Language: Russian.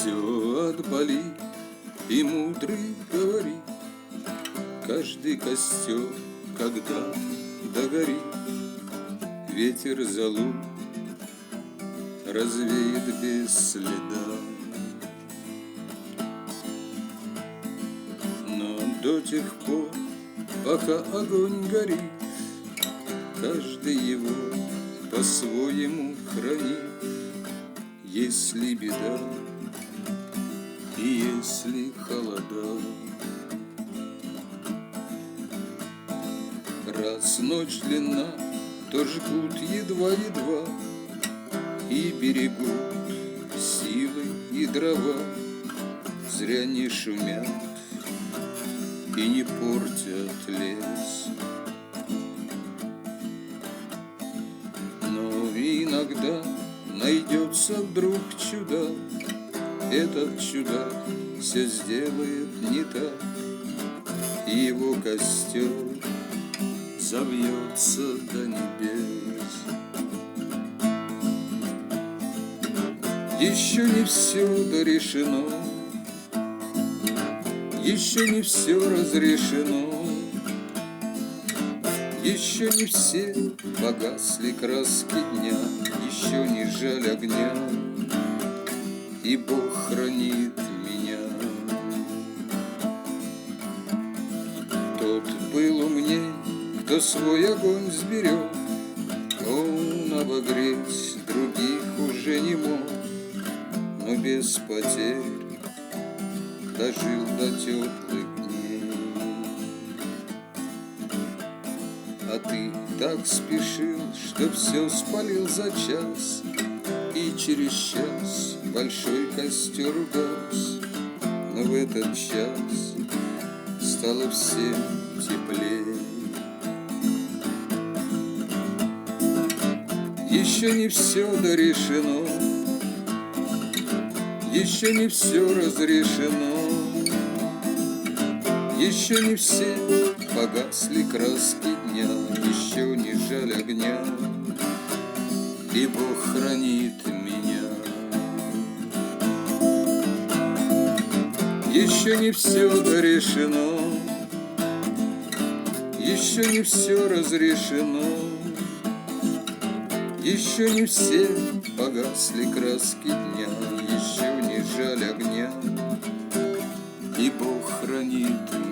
все отболит, и мудрый говорит: каждый костер, когда догорит, ветер золу развеет без следа. Но до тех пор, пока огонь горит, каждый его по-своему хранит. Если беда и если холода, раз ночь длинна, то жгут едва-едва и берегут силы и дрова. Зря не шумят и не портят лес. Но иногда найдется вдруг чудак, этот чудак все сделает не так, и его костер завьется до небес. Еще не все дорешено, еще не все разрешено, еще не все погасли краски дня, еще не жаль огня, и Бог хранит меня. Тот был умней, кто свой огонь сберег, он обогреть других уже не мог, но без потерь дожил до теплых дней. А ты так спешил, что все спалил за час, и через час большой костер угас. Но в этот час стало всем теплее. Еще не все дорешено, еще не все разрешено, еще не все погасли краски дня, еще не жаль огня, и Бог хранит меня. Еще не все дорешено, еще не все разрешено, еще не все погасли краски дня, еще не жаль огня, и Бог хранит меня.